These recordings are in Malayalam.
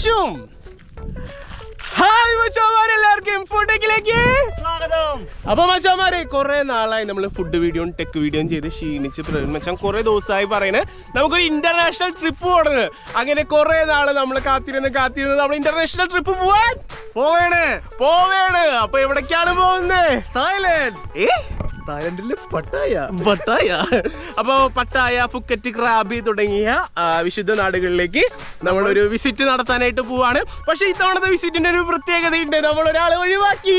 വിഷും ഹായ് മച്ചാമാരെ, എല്ലാവർക്കും ഫുഡിലേക്ക് സ്വാഗതം. അപ്പൊ മച്ചാമാരെ, കുറെ നാളായി നമ്മൾ ഫുഡ് വീഡിയോയും ടെക് വീഡിയോയും ചെയ്ത് ക്ഷീണിച്ച് മച്ചാൻ കുറെ ദിവസമായി പറയുന്നത് നമുക്കൊരു ഇന്റർനാഷണൽ ട്രിപ്പ് പോകണത്. അങ്ങനെ കുറെ നാള് നമ്മൾ കാത്തിരുന്ന് നമ്മൾ ഇന്റർനാഷണൽ ട്രിപ്പ് പോവേണ്. അപ്പൊ എവിടേക്കാണ് പോകുന്നത്? തായ്ലൻഡില് പട്ടായ. അപ്പൊ പട്ടായ, ഫുക്കറ്റ്, ക്രാബി തുടങ്ങിയ വിശുദ്ധ നാടുകളിലേക്ക് നമ്മളൊരു വിസിറ്റ് നടത്താനായിട്ട് പോവാണ്. പക്ഷെ ഇത്തവണത്തെ വിസിറ്റിന്റെ ഒരു പ്രത്യേകതയുണ്ട്. നമ്മൾ ഒരാളെ ഒഴിവാക്കി.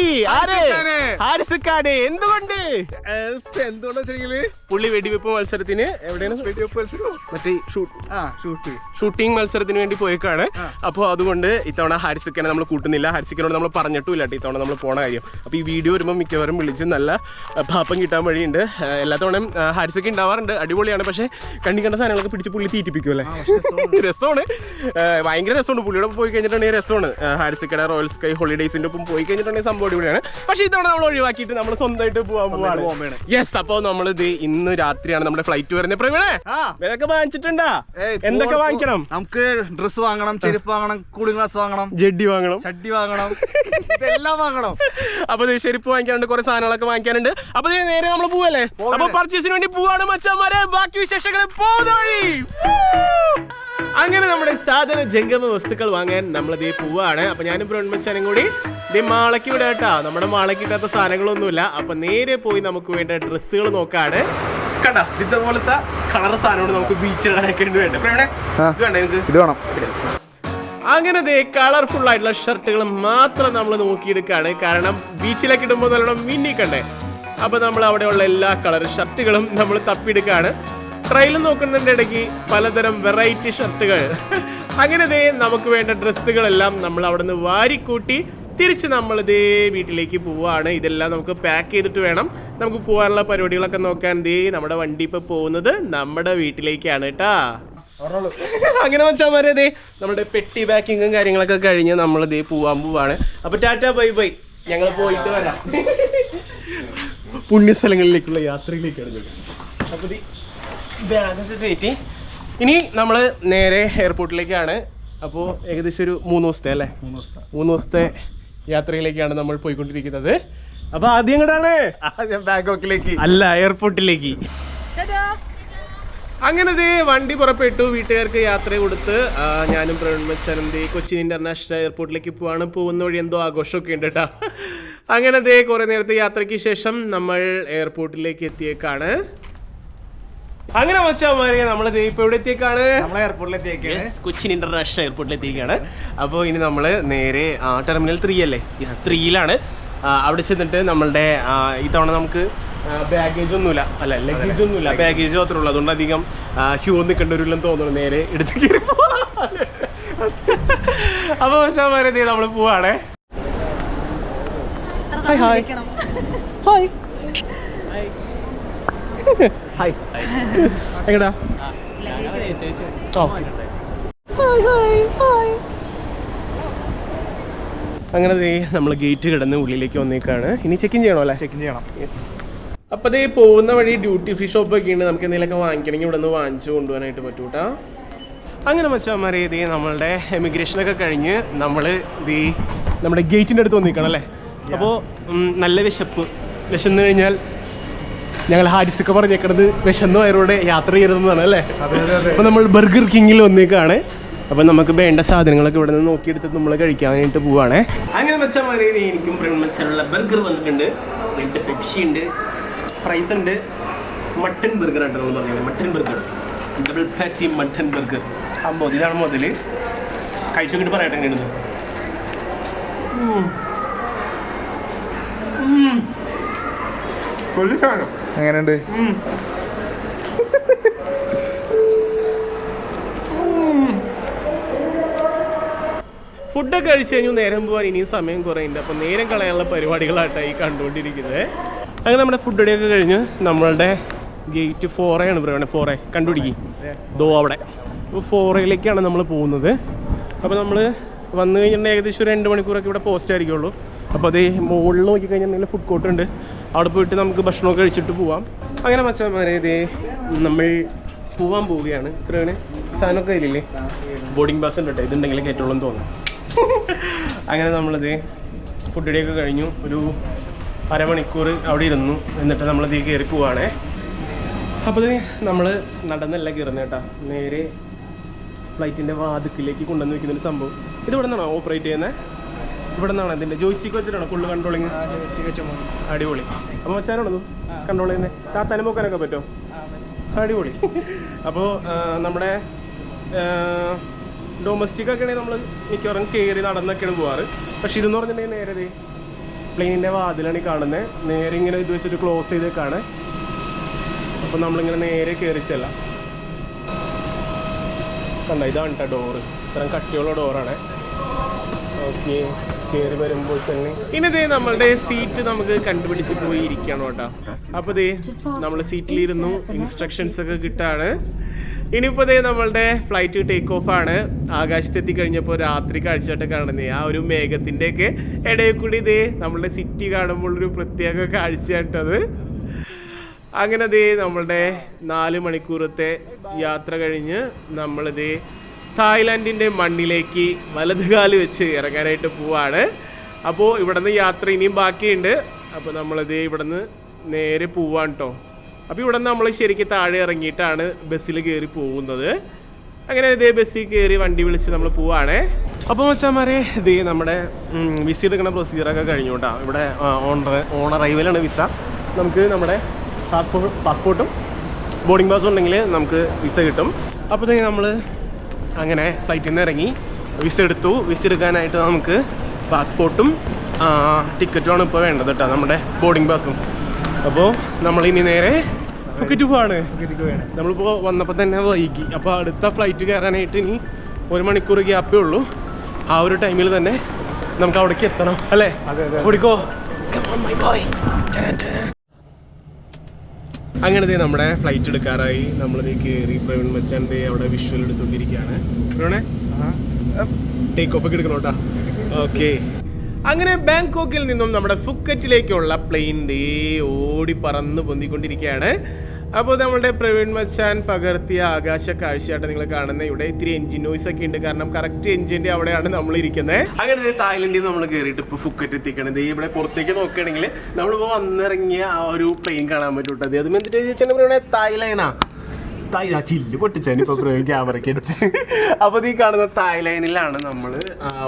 ഹാരിസ് ഖാൻ. എന്തുകൊണ്ട്? പുള്ളി വെടിവെപ്പ് മത്സരത്തിന് എവിടെയാണ് മറ്റേ ഷൂട്ടിംഗ് മത്സരത്തിന് വേണ്ടി പോയേക്കാണ്. അപ്പോൾ അതുകൊണ്ട് ഇത്തവണ ഹാരിസ് ഖാനെ നമ്മൾ കൂട്ടുന്നില്ല. ഹാരിസ് ഖാനോട് നമ്മൾ പറഞ്ഞിട്ടില്ല ഇത്തവണ നമ്മൾ പോണ കാര്യം. അപ്പോൾ ഈ വീഡിയോ വരുമ്പോൾ മിക്കവാറും വിളിച്ച് നല്ല പാപ്പം കിട്ടാൻ വഴിയുണ്ട്. എല്ലാ തവണയും ഹാരിസൊക്കെ ഉണ്ടാവാറുണ്ട്, അടിപൊളിയാണ്. പക്ഷേ കണ്ണി കണ്ട സാധനങ്ങളൊക്കെ പിടിച്ച് പുള്ളി തീറ്റിപ്പിക്കുമല്ലേ, രസമാണ്, ഭയങ്കര രസമാണ്. പുള്ളിയുടെ പോയി കഴിഞ്ഞിട്ടുണ്ടെങ്കിൽ രസമാണ്. ഹാരിസക്കയുടെ റോയൽ സ്കൈ ഹോളിഡേയ്സിന്റെ ഒപ്പം പോയി കഴിഞ്ഞിട്ടുണ്ടെങ്കിൽ സംഭവം അടിപൊളിയാണ്. പക്ഷേ ഇത്തവണ നമ്മൾ ഒഴിവാക്കിയിട്ട് നമ്മൾ സ്വന്തമായിട്ട് പോകാൻ പോവാണ്. യെസ്. അപ്പോൾ നമ്മൾ ഇന്ന് രാത്രിയാണ് നമ്മുടെ ഫ്ലൈറ്റ് വരുന്നത്. പ്രവീണേ, ഇതൊക്കെ വാങ്ങിച്ചിട്ടുണ്ടാ? എന്തൊക്കെ വാങ്ങിക്കണം? നമുക്ക് ഡ്രസ് വാങ്ങണം, ചെരുപ്പ് വാങ്ങണം, കൂളിംഗ് ഗ്ലാസ് വാങ്ങണം, ജഡ്ഡി വാങ്ങണം, ഷഡ്ഡി വാങ്ങണം, ഇതെല്ലാം വാങ്ങണം. അപ്പൊ ചെരുപ്പ് വാങ്ങിക്കാനുണ്ട്, കുറെ സാധനങ്ങളൊക്കെ വാങ്ങിക്കാനുണ്ട്. അപ്പൊ നേരെ നമ്മൾ പോവല്ലേ? അപ്പൊ പർച്ചേസിന് വേണ്ടി പോവാണ് മച്ചാന്മാരെ. ബാക്കി വിശേഷങ്ങൾ പോകുന്ന വഴി. അങ്ങനെ നമ്മുടെ സാധന ജംഗമ വസ്തുക്കൾ വാങ്ങാൻ നമ്മളതേ പോവാണ്. അപ്പൊ ഞാനും പ്രവൺമച്ചാനും കൂടി മാളയ്ക്ക് ഇവിടെ കേട്ടാ. നമ്മുടെ മാളയ്ക്ക് ഇല്ലാത്ത സാധനങ്ങളൊന്നുമില്ല. അപ്പൊ നേരെ പോയി നമുക്ക് വേണ്ട ഡ്രസ്സുകൾ നോക്കാണ്. കണ്ടാ, ഇതുപോലത്തെ കളർ സാധനമാണ് നമുക്ക് ബീച്ചിലിടാനൊക്കെ വേണ്ടത്. ഇത് വേണ്ട നിങ്ങൾക്ക്? ഇത് വേണം. അങ്ങനെ കളർഫുൾ ആയിട്ടുള്ള ഷർട്ടുകൾ മാത്രം നമ്മൾ നോക്കിയെടുക്കാണ്. കാരണം ബീച്ചിലേക്ക് ഇടുമ്പോൾ നല്ലോണം മിന്നിക്കണ്ടേ. അപ്പൊ നമ്മൾ അവിടെയുള്ള എല്ലാ കളർ ഷർട്ടുകളും നമ്മൾ തപ്പിയെടുക്കാണ്. ട്രയൽ നോക്കുന്നതിൻ്റെ ഇടയ്ക്ക് പലതരം വെറൈറ്റി ഷർട്ടുകൾ. അങ്ങനെ നമുക്ക് വേണ്ട ഡ്രസ്സുകളെല്ലാം നമ്മൾ അവിടെ നിന്ന് വാരിക്കൂട്ടി തിരിച്ച് നമ്മളിതേ വീട്ടിലേക്ക് പോവുകയാണ്. ഇതെല്ലാം നമുക്ക് പാക്ക് ചെയ്തിട്ട് വേണം നമുക്ക് പോകാനുള്ള പരിപാടികളൊക്കെ നോക്കാൻ. നമ്മുടെ വണ്ടി ഇപ്പൊ പോകുന്നത് നമ്മുടെ വീട്ടിലേക്കാണ് കേട്ടാ. അങ്ങനെ വെച്ചാൽ നമ്മുടെ പെട്ടി പാക്കിങ്ങും കാര്യങ്ങളൊക്കെ കഴിഞ്ഞ് നമ്മളിതേ പോവാണ്. അപ്പൊ ടാറ്റ ബൈ ബൈ, ഞങ്ങൾ പോയിട്ട് വരാം. പുണ്യസ്ഥലങ്ങളിലേക്കുള്ള യാത്രയിലേക്കാണ്. അപ്പൊ ബാഗൊക്കെ കയറ്റി ഇനി നമ്മൾ നേരെ എയർപോർട്ടിലേക്കാണ്. അപ്പോൾ ഏകദേശം ഒരു 3 ദിവസത്തെ അല്ലേ, 3 ദിവസത്തെ യാത്രയിലേക്കാണ് നമ്മൾ പോയിക്കൊണ്ടിരിക്കുന്നത്. അപ്പൊ ആദ്യം എങ്ങോട്ടാണ്? ബാങ്കോക്കിലേക്ക് അല്ല, എയർപോർട്ടിലേക്ക്. അങ്ങനെ വണ്ടി പുറപ്പെട്ടു. വീട്ടുകാർക്ക് യാത്ര കൊടുത്ത് ഞാനും പ്രവൺമച്ചാനും കൊച്ചിൻ ഇന്റർനാഷണൽ എയർപോർട്ടിലേക്ക് പോകുന്ന വഴി എന്തോ ആഘോഷമൊക്കെ ഉണ്ട് കേട്ടോ. അങ്ങനെ കുറെ നേരത്തെ യാത്രയ്ക്ക് ശേഷം നമ്മൾ എയർപോർട്ടിലേക്ക് എത്തിയേക്കാണ്. അങ്ങനെ മച്ചാമാരെ, നമ്മൾ ഇപ്പൊ എവിടെ എത്തിയേക്കാണ്? കൊച്ചിൻ ഇന്റർനാഷണൽ എയർപോർട്ടിലെത്തിയേക്കാണ്. അപ്പോൾ ഇനി നമ്മൾ നേരെ ടെർമിനൽ 3 അല്ലേ, 3യിലാണ്. അവിടെ ചെന്നിട്ട് നമ്മളുടെ ഇത്തവണ നമുക്ക് ബാഗേജ് ഒന്നുമില്ല, അല്ല ലഗേജ് ഒന്നുമില്ല, ബാഗേജ് മാത്രമേ ഉള്ളൂ. അതുകൊണ്ട് അധികം ക്യൂ നിൽക്കേണ്ട ഒരു തോന്നുന്നു. നേരെ എടുത്ത് കയറി പോവാ. അപ്പൊ മച്ചാമാരെ, നമ്മൾ പോവാണേ. Hi hi hi hi. എങ്ങടാ? അങ്ങനെ നമ്മൾ ഗേറ്റ് കിടന്ന് ഉള്ളിലേക്ക് വന്നേക്കാണ്. ഇനി ചെക്ക് ഇൻ ചെയ്യണോ? അല്ലേ, ചെക്ക് ഇൻ ചെയ്യണം. യെസ്. അപ്പോൾ പോകുന്ന വഴി ഡ്യൂട്ടി ഫ്രീ ഷോപ്പൊക്കെ ഉണ്ട്. നമുക്ക് എന്തെങ്കിലുമൊക്കെ വാങ്ങിക്കണമെങ്കിൽ ഇവിടെ നിന്ന് വാങ്ങിച്ചു കൊണ്ടുപോകാനായിട്ട് പറ്റൂട്ടാ. അങ്ങനെ മച്ചാന്മാരെ, നമ്മളുടെ എമിഗ്രേഷനൊക്കെ കഴിഞ്ഞ് നമ്മൾ നമ്മുടെ ഗേറ്റിൻ്റെ അടുത്ത് വന്നിരിക്കണം അല്ലേ. അപ്പോൾ നല്ല വിശന്ന് കഴിഞ്ഞാൽ ഞങ്ങൾ ഹാരിസൊക്കെ പറഞ്ഞേക്കണത് വിശന്ന് വയറോടെ യാത്ര ചെയ്യരുതെന്നാണ് അല്ലേ. അപ്പോൾ നമ്മൾ ബർഗർ കിങ്ങിൽ വന്നേക്കാണ്. അപ്പം നമുക്ക് വേണ്ട സാധനങ്ങളൊക്കെ ഇവിടെ നിന്ന് നോക്കിയെടുത്ത് നമ്മൾ കഴിക്കാനായിട്ട് പോവാണ്. അങ്ങനെ മച്ചാന്മാരെ, എനിക്കും പ്രവൺമച്ചാനുള്ള ബർഗർ വന്നിട്ടുണ്ട്. രണ്ട് പെപ്സി ഉണ്ട്, ഫ്രൈസ് ഉണ്ട്, മട്ടൻ ബർഗർ ആണ് നമ്മൾ പറഞ്ഞത്. മട്ടൻ ബർഗർ, ഡബിൾ പാറ്റി മട്ടൻ ബർഗർ. അമ്മോ, ഇതാണ് മുതൽ കഴിച്ചോക്കിട്ട് പറയട്ടെ എങ്ങനെയാണ്. എങ്ങനെയുണ്ട്? ഫുഡൊക്കെ കഴിച്ച് കഴിഞ്ഞു. നേരം പോകാൻ ഇനിയും സമയം കുറയുണ്ട്. അപ്പം നേരം കളയാനുള്ള പരിപാടികളായിട്ടാണ് ഈ കണ്ടുകൊണ്ടിരിക്കുന്നത്. അങ്ങനെ നമ്മുടെ ഫുഡ് റെഡിയൊക്കെ കഴിഞ്ഞ് നമ്മളുടെ ഗേറ്റ് 4A പറയുന്നത്. 4A കണ്ടുപിടിക്കും അവിടെ. അപ്പോൾ 4Aയിലേക്കാണ് നമ്മൾ പോകുന്നത്. അപ്പോൾ നമ്മൾ വന്നു കഴിഞ്ഞിട്ടുണ്ടെങ്കിൽ ഏകദേശം ഒരു 2 മണിക്കൂറൊക്കെ ഇവിടെ പോസ്റ്റ് ആയിരിക്കുള്ളൂ. അപ്പോൾ അത് മുകളിൽ നോക്കിക്കഴിഞ്ഞിട്ടുണ്ടെങ്കിൽ ഫുഡ് കോർട്ട് ഉണ്ട്. അവിടെ പോയിട്ട് നമുക്ക് ഭക്ഷണമൊക്കെ കഴിച്ചിട്ട് പോവാം. അങ്ങനെ മച്ചാന്മാരെ, നമ്മൾ പോവാൻ പോവുകയാണ്. സാധനമൊക്കെ ഇല്ലേ? ബോർഡിംഗ് പാസ് ഉണ്ട് കേട്ടോ, ഇതുണ്ടെങ്കിലും കയറ്റുള്ളൂ എന്ന് തോന്നുന്നു. അങ്ങനെ നമ്മളിത് ഫുഡ് ഡേയൊക്കെ കഴിഞ്ഞു, ഒരു അരമണിക്കൂർ അവിടെ ഇരുന്നു. എന്നിട്ട് നമ്മളിത് കയറി പോവാണേ. അപ്പോൾ നമ്മൾ നടന്നല്ല കയറുന്നത് കേട്ടോ, നേരെ ഫ്ലൈറ്റിൻ്റെ വാതിക്കിലേക്ക് കൊണ്ടുവന്ന് വെക്കുന്നൊരു സംഭവം. ഇത് ഇവിടെ നിന്നാണോ ഓപ്പറേറ്റ് ചെയ്യുന്നത്? ഇവിടെ നിന്നാണ് ഇതിൻ്റെ ജോയിസ്റ്റിക്ക് വെച്ചിട്ടാണോ ഫുള്ള് കൺട്രോളിങ്? അടിപൊളി. അപ്പോൾ വെച്ചാലാണോ കൺട്രോൾ ചെയ്യുന്നത്? താത്താനും പോക്കാനൊക്കെ പറ്റുമോ? അടിപൊളി. അപ്പോൾ നമ്മുടെ ഡൊമസ്റ്റിക് ഒക്കെ ആണെങ്കിൽ നമ്മൾ മിക്കവാറും കയറി നടന്നൊക്കെയാണ് പോവാറ്. പക്ഷെ ഇതെന്ന് പറഞ്ഞിട്ടുണ്ടെങ്കിൽ നേരെ പ്ലെയിനിൻ്റെ വാതിലാണ് ഈ കാണുന്നത്. നേരെ ഇങ്ങനെ ഇത് വെച്ചിട്ട് ക്ലോസ് ചെയ്തേക്കാണ്. അപ്പോൾ നമ്മളിങ്ങനെ നേരെ കയറിച്ചല്ല. കണ്ട ഇതാണ് കേട്ടോ ഡോറ്, ഇത്രയും കട്ടിയുള്ള ഡോറാണ്. ഓക്കെ, കയറി വരുമ്പോൾ തന്നെ ഇനിതേ നമ്മളുടെ സീറ്റ് നമുക്ക് കണ്ടുപിടിച്ച് പോയി ഇരിക്കണം കേട്ടോ. അപ്പോൾ നമ്മൾ സീറ്റിലിരുന്നു, ഇൻസ്ട്രക്ഷൻസ് ഒക്കെ കിട്ടാണ്. ഇനിയിപ്പോൾ നമ്മളുടെ ഫ്ലൈറ്റ് ടേക്ക് ഓഫ് ആണ്. ആകാശത്തെത്തി കഴിഞ്ഞപ്പോൾ രാത്രി കാഴ്ചയായിട്ട് കാണുന്നത് ആ ഒരു മേഘത്തിൻ്റെയൊക്കെ ഇടയിൽ കൂടി നമ്മളുടെ സിറ്റി കാണുമ്പോൾ ഒരു പ്രത്യേക കാഴ്ചയായിട്ടത്. അങ്ങനെ നമ്മളുടെ 4 മണിക്കൂറത്തെ യാത്ര കഴിഞ്ഞ് നമ്മളിത് തായ്ലാൻഡിൻ്റെ മണ്ണിലേക്ക് വലതുകാല് വെച്ച് ഇറങ്ങാനായിട്ട് പോവാണ്. അപ്പോൾ ഇവിടെ നിന്ന് യാത്ര ഇനിയും ബാക്കിയുണ്ട്. അപ്പോൾ നമ്മളിത് ഇവിടെ നിന്ന് നേരെ പോവാണ് കേട്ടോ. അപ്പോൾ ഇവിടെ നിന്ന് നമ്മൾ ശരിക്കും താഴെ ഇറങ്ങിയിട്ടാണ് ബസ്സിൽ കയറി പോകുന്നത്. അങ്ങനെ ബസ്സിൽ കയറി വണ്ടി വിളിച്ച് നമ്മൾ പോവാണേ. അപ്പോൾ മച്ചാന്മാരെ നമ്മുടെ വിസ എടുക്കുന്ന പ്രൊസീജിയറൊക്കെ കഴിഞ്ഞു കേട്ടോ. ഇവിടെ ഓൺ അറൈവലാണ് വിസ. നമുക്ക് നമ്മുടെ പാസ്പോർട്ടും ബോർഡിംഗ് പാസും ഉണ്ടെങ്കിൽ നമുക്ക് വിസ കിട്ടും. അപ്പോൾ നമ്മൾ അങ്ങനെ ഫ്ലൈറ്റിൽ നിന്ന് ഇറങ്ങി വിസ എടുത്തു. വിസ എടുക്കാനായിട്ട് നമുക്ക് പാസ്പോർട്ടും ടിക്കറ്റുമാണ് ഇപ്പോൾ വേണ്ടത് കേട്ടോ, നമ്മുടെ ബോർഡിംഗ് പാസും. അപ്പോൾ നമ്മളിനി നേരെ ഫുക്കറ്റ് പോവാണ്. നമ്മളിപ്പോൾ വന്നപ്പോൾ തന്നെ വൈകി. അപ്പോൾ അടുത്ത ഫ്ലൈറ്റ് കയറാനായിട്ട് ഇനി 1 മണിക്കൂർ ഗ്യാപ്പേ ഉള്ളൂ. ആ ഒരു ടൈമിൽ തന്നെ നമുക്ക് അവിടേക്ക് എത്തണം അല്ലേ? ഓടിക്കോ. അങ്ങനെ നമ്മുടെ ഫ്ലൈറ്റ് എടുക്കാറായി. നമ്മളിത് കയറി പ്രവീൺ മച്ചാൻ്റെ അവിടെ വിഷ്വൽ എടുത്തുകൊണ്ടിരിക്കുകയാണ്. പ്രവീണേ ടേക്ക് ഓഫ് ഒക്കെ എടുക്കണം കേട്ടോ. ഓക്കെ, അങ്ങനെ ബാങ്കോക്കിൽ നിന്നും നമ്മുടെ ഫുക്കറ്റിലേക്കുള്ള പ്ലെയിൻ ഓടി പറന്ന് പൊന്തിക്കൊണ്ടിരിക്കുകയാണ്. അപ്പോൾ നമ്മുടെ പ്രവീൺ മച്ചാൻ പകർത്തിയ ആകാശ കാഴ്ചയായിട്ട് നിങ്ങൾ കാണുന്നത്. ഇവിടെ ഇത്തിരി എഞ്ചിൻ നോയ്സ് ഒക്കെ ഉണ്ട്, കാരണം കറക്റ്റ് എഞ്ചിൻ്റെ അവിടെയാണ് നമ്മൾ ഇരിക്കുന്നത്. അങ്ങനെ തായ്ലൻഡിൽ നമ്മൾ കയറിയിട്ട് ഇപ്പോൾ ഫുക്കറ്റ് എത്തിക്കണത്. ഇവിടെ പുറത്തേക്ക് നോക്കുകയാണെങ്കിൽ നമ്മളിപ്പോൾ വന്നിറങ്ങിയ ആ ഒരു പ്ലെയിൻ കാണാൻ പറ്റൂട്ടോ. അത് എന്നിട്ട് ചോദിച്ചാൽ പറയുന്നത് തായ്ലൈനാ ചില്ല് പൊട്ടിച്ചാണ് ഇപ്പോൾ ക്യാമറയ്ക്ക് അടിച്ച്. അപ്പോൾ ഈ കാണുന്ന തായ്ലൈനിലാണ് നമ്മൾ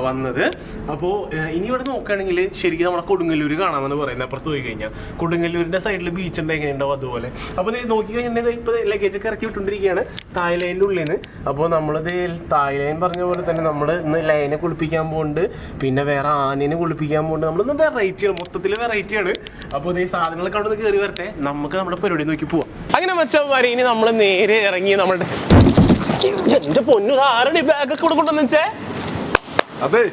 വന്നത്. അപ്പോൾ ഇനി ഇവിടെ നോക്കുകയാണെങ്കിൽ ശരിക്കും നമ്മുടെ കൊടുങ്ങല്ലൂർ കാണാമെന്ന് പറയുന്നത്. അപ്പുറത്ത് പോയി കഴിഞ്ഞാൽ കൊടുങ്ങല്ലൂരിൻ്റെ സൈഡിൽ ബീച്ച് ഉണ്ട്, എങ്ങനെയുണ്ടാവും അതുപോലെ. അപ്പോൾ നോക്കി കഴിഞ്ഞാൽ ഇപ്പോൾ ലഗേജൊക്കെ ഇറക്കി വിട്ടുകൊണ്ടിരിക്കുകയാണ് തായ്ലൈൻ്റെ ഉള്ളിൽ നിന്ന്. അപ്പോൾ നമ്മളിത് തായ്ലൈൻ പറഞ്ഞ പോലെ തന്നെ നമ്മൾ ഇന്ന് ലൈനെ കുളിപ്പിക്കാൻ പോകുന്നുണ്ട്, പിന്നെ വേറെ ആനേനെ കുളിപ്പിക്കാൻ പോകുന്നുണ്ട്. നമ്മളിന്ന് വെറൈറ്റിയാണ്, മൊത്തത്തിൽ വെറൈറ്റിയാണ്. അപ്പോൾ ഈ സാധനങ്ങളൊക്കെ അവിടെ നിന്ന് കയറി വരട്ടെ, നമുക്ക് നമ്മുടെ പരിപാടി നോക്കി പോവാം. അങ്ങനെ മച്ചാന്മാരെ ഇനി നമ്മൾ നേരെ ഇറങ്ങി നമ്മുടെ എന്റെ പൊന്നു ആരുടെ ബാഗൊക്കെ ഇവിടെ കൊണ്ടുവന്ന് വെച്ചേ? അതെ,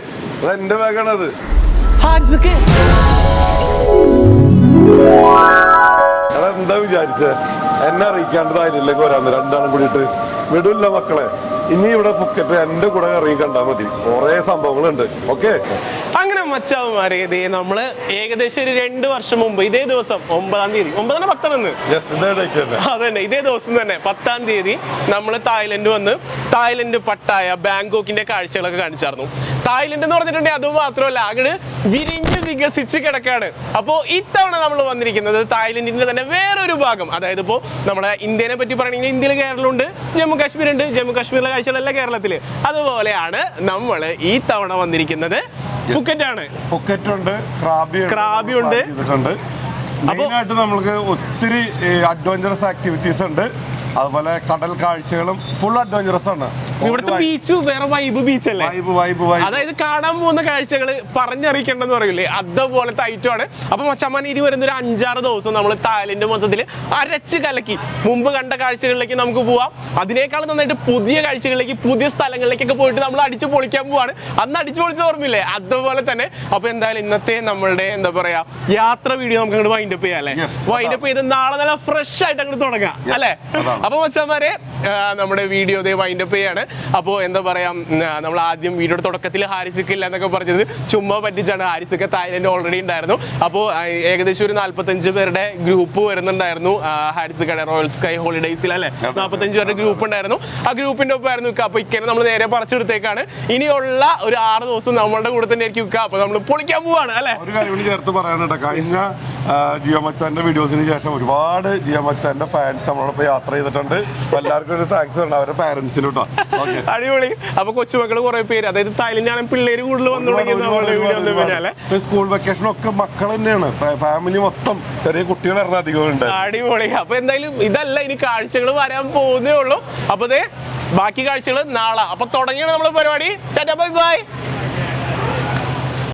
എന്റെ ബാഗാണത്. എന്താ വിചാരിച്ചേ? എന്നെ അറിയിക്കാണ്ട് തായ്ലൻഡിലേക്ക് വരാന്ന് രണ്ടാളും കൂടിയിട്ട് വിടില്ല മക്കളെ. ഇനി ഇവിടെ ഫുക്കറ്റ് എന്റെ കൂടെ ഇറങ്ങി കണ്ടാ മതി, കുറെ സംഭവങ്ങളുണ്ട്. ഓക്കെ, അങ്ങനെ മച്ചാന്മാരെ നമ്മള് ഏകദേശം ഒരു 2 വർഷം മുമ്പ് ഇതേ ദിവസം 9-ാം തീയതി 10 അതന്നെ ഇതേ ദിവസം തന്നെ 10-ാം തീയതി നമ്മൾ തായ്ലൻഡ് വന്ന് തായ്ലൻഡ് പട്ടായ ബാങ്കോക്കിന്റെ കാഴ്ചകളൊക്കെ കാണിച്ചായിരുന്നു. തായ്ലൻഡ് എന്ന് പറഞ്ഞിട്ടുണ്ടെങ്കിൽ അത് മാത്രമല്ല, അങ്ങോട്ട് വിരിഞ്ഞ് വികസിച്ച് കിടക്കാണ്. അപ്പോൾ ഇത്തവണ നമ്മൾ വന്നിരിക്കുന്നത് തായ്ലൻഡിന്റെ തന്നെ വേറൊരു ഭാഗം. അതായത് ഇപ്പോൾ നമ്മുടെ ഇന്ത്യനെ പറ്റി പറയുകയാണെങ്കിൽ ഇന്ത്യയിൽ കേരളമുണ്ട്, ജമ്മു കാശ്മീർ ഉണ്ട്. ജമ്മു കാശ്മീരിലെ കാഴ്ചകളല്ല കേരളത്തിൽ. അതുപോലെയാണ് നമ്മൾ ഈ തവണ വന്നിരിക്കുന്നത്. ഫുക്കറ്റാണ്. ഫുക്കറ്റുണ്ട്, ക്രാബി ഉണ്ട്. മെയിനായിട്ട് നമ്മൾക്ക് ഒത്തിരി അഡ്വഞ്ചറസ് ആക്ടിവിറ്റീസ് ഉണ്ട്. അതുപോലെ കടൽ കാഴ്ചകളും ഫുൾ അഡ്വഞ്ചറസ് ആണ്. ഇവിടുത്തെ ബീച്ച് വേറെ വൈബ് ബീച്ച് അല്ലേ? അതായത് കാണാൻ പോകുന്ന കാഴ്ചകൾ പറഞ്ഞറിയിക്കേണ്ടെന്ന് പറയില്ലേ, അതുപോലത്തെ ഐറ്റമാണ്. അപ്പൊ മച്ചമ്മൻ ഇനി വരുന്ന ഒരു 5-6 ദിവസം നമ്മൾ തായ്ലൻഡ് മൊത്തത്തിൽ അരച്ച് കലക്കി മുമ്പ് കണ്ട കാഴ്ചകളിലേക്ക് നമുക്ക് പോവാം. അതിനേക്കാൾ നന്നായിട്ട് പുതിയ കാഴ്ചകളിലേക്ക്, പുതിയ സ്ഥലങ്ങളിലേക്കൊക്കെ പോയിട്ട് നമ്മൾ അടിച്ചു പൊളിക്കാൻ പോവാണ്. അന്ന് അടിച്ചു പൊളിച്ച ഓർമ്മയില്ലേ, അതുപോലെ തന്നെ. അപ്പൊ എന്തായാലും ഇന്നത്തെ നമ്മളുടെ എന്താ പറയാ യാത്ര വീഡിയോ നമുക്ക് അങ്ങോട്ട് വൈൻഡപ്പ് ചെയ്യാം അല്ലേ? വൈൻഡപ്പ് ചെയ്ത് നാളെ നല്ല ഫ്രഷ് ആയിട്ട് അങ്ങോട്ട് തുടങ്ങാം അല്ലേ? അപ്പൊ മച്ചന്മാരെ നമ്മുടെ വീഡിയോ വൈൻഡപ്പ് ചെയ്യാണ്. അപ്പോൾ എന്താ പറയാ, നമ്മൾ ആദ്യം വീഡിയോയുടെ തുടക്കത്തിൽ ഹാരിസിക്ക് ഇല്ല എന്നൊക്കെ പറഞ്ഞത് ചുമ്മാ പറ്റിച്ചാണ്. ഹാരിസൊക്കെ തായ്ലൻഡ് ഓൾറെഡി ഉണ്ടായിരുന്നു. അപ്പോൾ ഏകദേശം ഒരു 45 പേരുടെ ഗ്രൂപ്പ് വരുന്നുണ്ടായിരുന്നു ഹാരിസക്കയുടെ റോയൽ സ്കൈ ഹോളിഡേയ്സിൽ അല്ലേ. 45 പേരുടെ ഗ്രൂപ്പ് ഉണ്ടായിരുന്നു. ആ ഗ്രൂപ്പിന്റെ ഒപ്പമായിരുന്നു നിൽക്കുക. അപ്പോൾ ഇക്കനെ നമ്മൾ നേരെ പറിച്ചെടുത്തേക്കാണ്. ഇനിയുള്ള ഒരു 6 ദിവസം നമ്മളുടെ കൂടെ തന്നെ ആയിരിക്കും നിൽക്കുക. അപ്പോൾ നമ്മൾ പൊളിക്കാൻ പോവാണ് അല്ലേ. ഒരു കാര്യം കൂടി ചേർത്ത് പറയാനുണ്ട്. കഴിഞ്ഞ ജിയോ മച്ചാന്റെ വീഡിയോസിന് ശേഷം ഒരുപാട് ജിയോ മച്ചാന്റെ ഫാൻസ് നമ്മളോടൊപ്പം യാത്ര ചെയ്തിട്ടുണ്ട്. എല്ലാവർക്കും ഒരു താങ്ക്സ് വേണം അവരുടെ പാരന്റ്സിന് കേട്ടോ. അടിപൊളി. അപ്പൊ കൊച്ചുമക്കൾ കുറെ പേര്, അതായത് തായ്ലൻഡിലാണ് പിള്ളേര് കൂടുതൽ വന്നു തുടങ്ങിയത്. സ്കൂൾ വെക്കേഷൻ ഒക്കെ മക്കൾ തന്നെയാണ്, ഫാമിലി മൊത്തം ചെറിയ കുട്ടികളായിരുന്നു അധികം ഉണ്ട്. അടിപൊളി. അപ്പൊ എന്തായാലും ഇതല്ല, ഇനി കാഴ്ചകൾ വരാൻ പോകുന്നേ ഉള്ളൂ. അപ്പൊ ബാക്കി കാഴ്ചകൾ നാളെ. അപ്പൊ തുടങ്ങിയാണ് നമ്മളെ പരിപാടി. Tata bye bye.